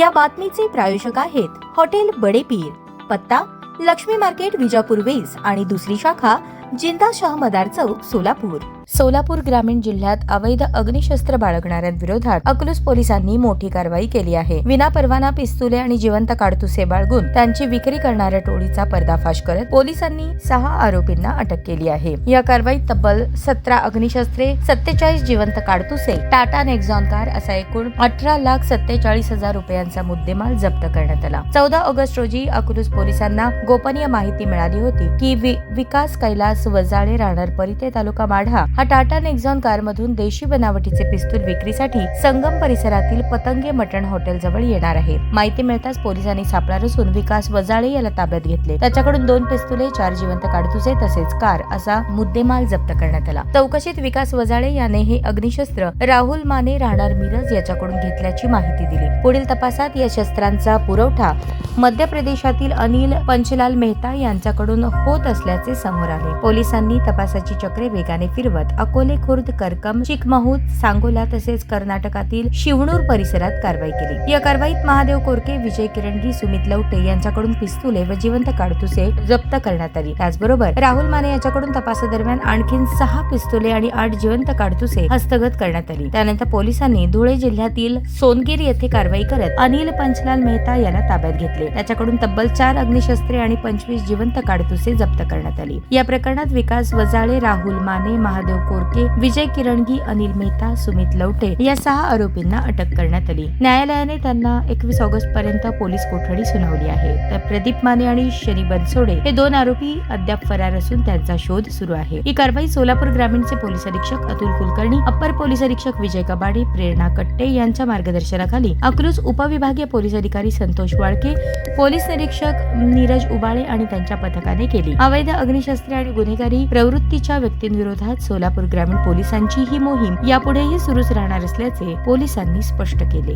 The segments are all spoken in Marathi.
या बातमीचे प्रायोजक आहेत हॉटेल बडे पीर, पत्ता लक्ष्मी मार्केट विजापूर वेस आणि दुसरी शाखा जिंदा शाह मदार चौक सोलापूर। सोलापूर ग्रामीण जिल्ह्यात अवैध अग्निशस्त्र बाळगणाऱ्यांविरोधात अकलूज पोलिसांनी मोठी कारवाई केली आहे। विनापरवाना पिस्तुले आणि जिवंत काडतुसे बाळगून त्यांची विक्री करणाऱ्या टोळीचा पर्दाफाश करत पोलिसांनी 6 आरोपींना अटक केली आहे। या कारवाईत तब्बल 17 अग्निशस्त्रे, 47 जिवंत काडतुसे, टाटा नेक्झॉन कार असा एकूण 18,47,000 रुपयांचा मुद्देमाल जप्त करण्यात आला। 14 ऑगस्ट रोजी अकलूज पोलिसांना गोपनीय माहिती मिळाली होती की विकास कैलास वजाळे राहणार परिते तालुका माढा हा टाटा नेक्झॉन कार मधून देशी बनावटीचे पिस्तूल विक्रीसाठी संगम परिसरातील पतंगे मटण हॉटेल जवळ येणार आहे। माहिती मिळताच पोलिसांनी सापळा रचून विकास वजाळे याला ताब्यात घेतले। त्याच्याकडून 2 पिस्तुले, 4 जिवंत काडतुसे तसेच कार असा मुद्देमाल जप्त करण्यात आला। चौकशीत विकास वजाळे याने हे अग्निशस्त्र राहुल माने राहणार मिरज याच्याकडून घेतल्याची माहिती दिली। पुढील तपासात या शस्त्रांचा पुरवठा मध्य प्रदेशातील अनिल पंचलाल मेहता यांच्याकडून होत असल्याचे समोर आले। पोलिसांनी तपासाची चक्रे वेगाने फिरवत अकोले, खुर्द, करकम, चिकमहूद, सांगोला तसेच कर्नाटकातील शिवणूर परिसरात कारवाई केली। या कारवाईत महादेव कोरके, विजय किरणगी, सुमित लवटे यांच्याकडून पिस्तुले व जिवंत काडतुसे जप्त करण्यात आली। त्याचबरोबर राहुल माने याच्याकडून तपासादरम्यान आणखीन 6 पिस्तुले आणि 8 जिवंत काडतुसे हस्तगत करण्यात आली। त्यानंतर पोलिसांनी धुळे जिल्ह्यातील सोनगीर येथे कारवाई करत अनिल पंचलाल मेहता याला ताब्यात घेतले। त्याच्याकडून तब्बल 4 अग्निशस्त्रे आणि 25 जिवंत काडतुसे जप्त करण्यात आली। या प्रकरणात विकास वजाळे, राहुल माने, महादेव कोरके, विजय किरणगी, अनिल मेहता, सुमित लवटे या 6 आरोपींना अटक करण्यात आली। न्यायालयाने त्यांना 21 ऑगस्ट पर्यंत पोलीस कोठडी सुनावली आहे। तर प्रदीप माने आणि शनी बनसोडे हे 2 आरोपी अद्याप फरार असून त्यांचा शोध सुरू आहे। ही कारवाई सोलापूर ग्रामीणचे पोलीस अधीक्षक अतुल कुलकर्णी, अप्पर पोलीस अधीक्षक विजय कबाडे, प्रेरणा कट्टे यांच्या मार्गदर्शनाखाली अकलूज उपविभागीय पोलीस अधिकारी संतोष वाळके, पोलीस निरीक्षक नीरज उबाळे आणि त्यांच्या पथकाने केली। अवैध अग्निशस्त्रे आणि गुन्हेगारी प्रवृत्तीच्या व्यक्तींविरोधात सोलापूर ग्रामीण पोलिसांची ही मोहीम यापुढेही सुरूच राहणार असल्याचे पोलिसांनी स्पष्ट केले।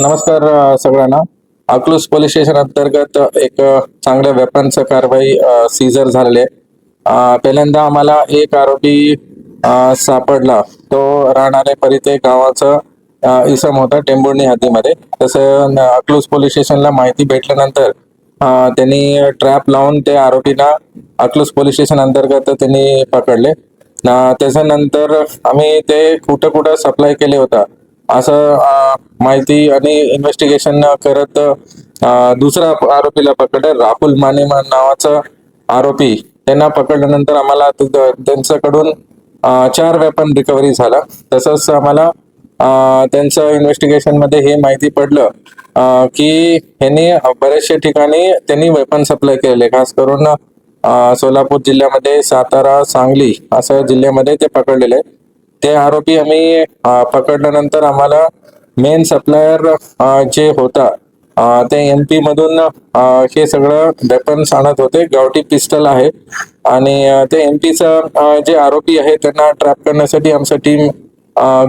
नमस्कार सगळ्यांना। अकलूज पोलीस स्टेशन अंतर्गत एक चांगल्या वेपनचं कारवाई सीझर झालेले। पहिल्यांदा आम्हाला एक आरोपी सापडला, तो राहणारे परिते गावाचा इसम होता टेंभुर्णी हद्दीमध्ये। तसं अकलूज पोलीस स्टेशनला माहिती भेटल्यानंतर त्यांनी ट्रॅप लावून त्या आरोपीला अकलूज पोलीस स्टेशन अंतर्गत त्यांनी पकडले। त्याच्यानंतर आम्ही ते कुठं सप्लाय केले होता असं माहिती आणि इन्व्हेस्टिगेशन करत दुसरा आरोपीला पकडले, राहुल माने नावाचा आरोपी। त्यांना पकडल्यानंतर आम्हाला त्यांच्याकडून 4 वेपन रिकव्हरी झाला। तसंच आम्हाला त्यांचं इन्व्हेस्टिगेशन मध्ये हे माहिती पडलं की ह्यांनी बरेचशा ठिकाणी त्यांनी वेपन सप्लाय केलेले, खास करून सोलापूर जिल्ह्यामध्ये, सातारा, सांगली असं जिल्ह्यामध्ये ते पकडलेले। ते आरोपी आम्ही पकडल्यानंतर आम्हाला मेन सप्लायर जे होता ते MP मधून हे सगळं वेपन्स आणत होते। गावठी पिस्टल आहे आणि ते MPचा जे आरोपी आहे त्यांना ट्रॅप करण्यासाठी आमची टीम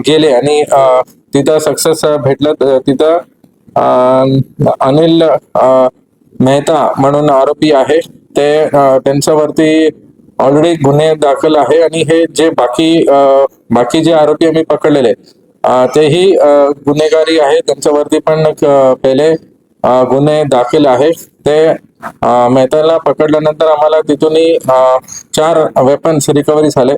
गेले आणि तिथं सक्सेस भेटलं। तिथं अनिल मेहता म्हणून आरोपी आहे, ते त्यांच्यावरती ऑलरेडी गुन्हे दाखल आहे आणि हे जे बाकी जे आरोपी आम्ही पकडलेले तेही गुन्हेगारी आहे, त्यांच्यावरती पण पहिले गुन्हे दाखल आहे। ते मेहताला पकडल्यानंतर आम्हाला तिथूनही 4 वेपन्स रिकव्हरी झाले।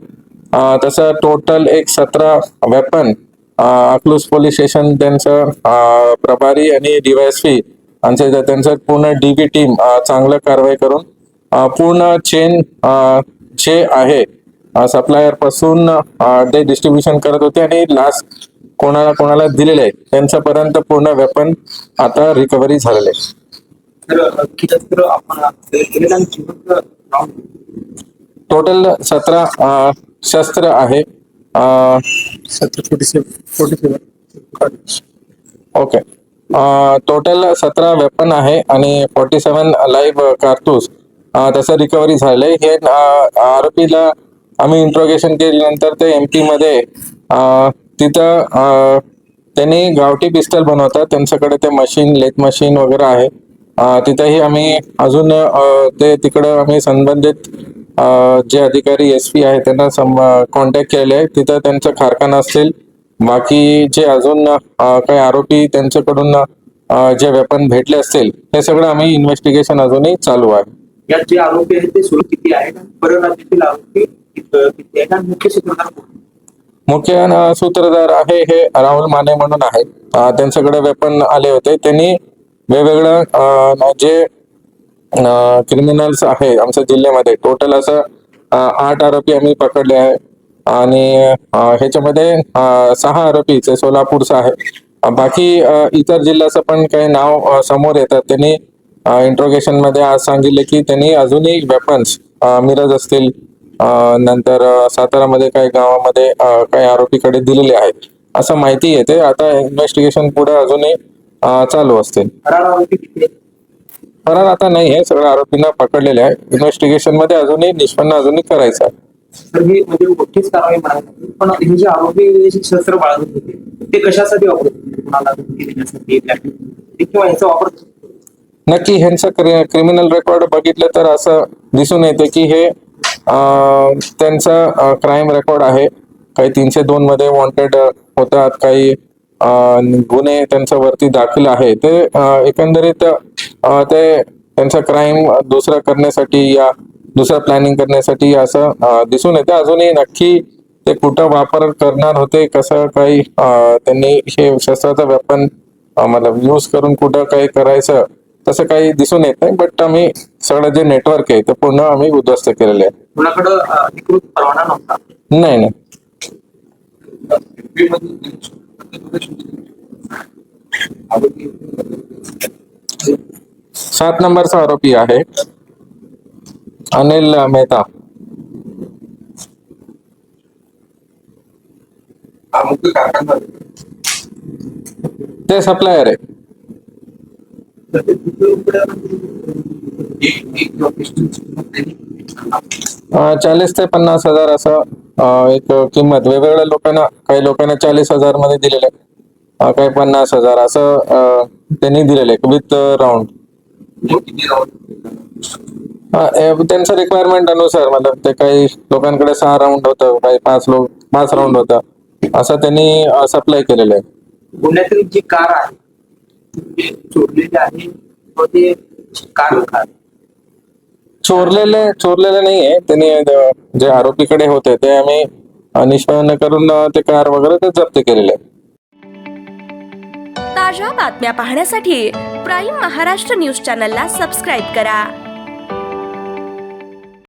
तसं total 17 weapon Akluj police station त्यांचं प्रभारी आणि DYSP त्यांचं पूर्ण DB टीम चांगलं कारवाई करून पूर्ण चेन जे आहे सप्लायर पासून ते डिस्ट्रीब्युशन करत होते आणि लास्ट कोणाला दिलेले त्यांच्यापर्यंत पूर्ण वेपन आता रिकव्हरी झालेले। टोटल 17 शस्त्र आहे। ओके, टोटल 17 वेपन आहे आणि 47 लाईव्ह कारतूस तसं रिकव्हरी झाले। हे आरोपीला आम्ही इंट्रोगेशन केल्यानंतर ते MP मध्ये तिथं त्यांनी गावठी पिस्टल बनवतात, त्यांच्याकडे ते मशीन, लेथ मशीन वगैरे आहे। तिथेही आम्ही अजून ते तिकडं आम्ही संबंधित जे अधिकारी SP आहे त्यांना कॉन्टॅक्ट केले आहे। तिथं त्यांचं कारखाना असतील, बाकी जे अजून काही आरोपी त्यांच्याकडून जे वेपन भेटले असतील हे सगळं आम्ही इन्व्हेस्टिगेशन अजूनही चालू आहे. यात जे आरोपी आहेत ते सुरू किती आहेत आणि परराज्यातील आरोपी किती आहेत आणि मुख्य सूत्रधार कोण? मुख्य सूत्रधार आहे हे राहुल माने म्हणून आहे. त्यांच्याकडे वेपन आले होते. त्यांनी वेगवेगळं जे क्रिमिनल्स आहे आमच्या जिल्ह्यामध्ये टोटल असं 8 आरोपी आम्ही पकडले आहे आणि ह्याच्यामध्ये 6 आरोपी जे सोलापूरचं आहे. बाकी इतर जिल्ह्याचं पण काही नाव समोर येतात. त्यांनी इंट्रोगेशन मध्ये आज सांगितले की त्यांनी अजूनही वेपन्स मिरज असतील नंतर सातारामध्ये काही गावामध्ये काही आरोपीकडे दिलेले आहेत असं माहिती येते. आता इन्व्हेस्टिगेशन पुढे अजूनही चालू असतील. फरार आरोपी किती आहेत? फरार आता नाही आहे, सगळ्या आरोपींना पकडलेले आहे. इन्व्हेस्टिगेशन मध्ये अजूनही निष्पन्न अजूनही करायचं आहे. तर ही म्हणजे मोठीच कारवाई म्हणाली. पण हे जे आरोपी जे शस्त्र बाळगत होते ते कशासाठी वापरत होते? कुणाला धमकी देण्यासाठी किंवा याचा वापर नक्की ह्यांचं क्रिमिनल रेकॉर्ड बघितलं तर असं दिसून येते की हे त्यांचा क्राईम रेकॉर्ड आहे. काही 302 मध्ये वॉन्टेड होतात, काही गुन्हे त्यांच्या वरती दाखल आहे. ते एकंदरीत ते त्यांचा क्राईम दुसरा करण्यासाठी या दुसरा प्लॅनिंग करण्यासाठी असं दिसून येते. अजूनही नक्की ते कुठं वापर करणार होते, कसं काही त्यांनी हे शस्त्राचं वेपन मतलब यूज करून कुठं काही करायचं तसं काही दिसून येत नाही. बट आम्ही सगळं जे नेटवर्क आहे ते पूर्ण आम्ही उद्ध्वस्त केलेले आहे. कुणाकडं अधिकृत परवाना नव्हता? नाही नाही 7 नंबरचा आरोपी आहे अनिल मेहता. ते सप्लायर आहे. 40 ते 50 हजार असं एक किंमत वेगवेगळ्या लोकांना, काही लोकांना 40,000 मध्ये दिलेले, काही 50,000 असं त्यांनी दिलेले विथ राऊंड. त्यांच्या रिक्वायरमेंट अनुसार मतलब ते काही लोकांकडे 6 राऊंड होतं, काही 5 राऊंड होतं, असं त्यांनी सप्लाय केलेलं आहे. गुन्ह्यातील जी कार आहे ते चोरलेली आहे व ते कार चोरलेले नाहीये. त्यांनी जे आरोपीकडे होते ते आम्ही निष्पन्न करून ते कार वगैरे ते जप्त केलेले. ताज्या बातम्या पाहण्यासाठी प्राईम महाराष्ट्र न्यूज चॅनलला सबस्क्राईब करा.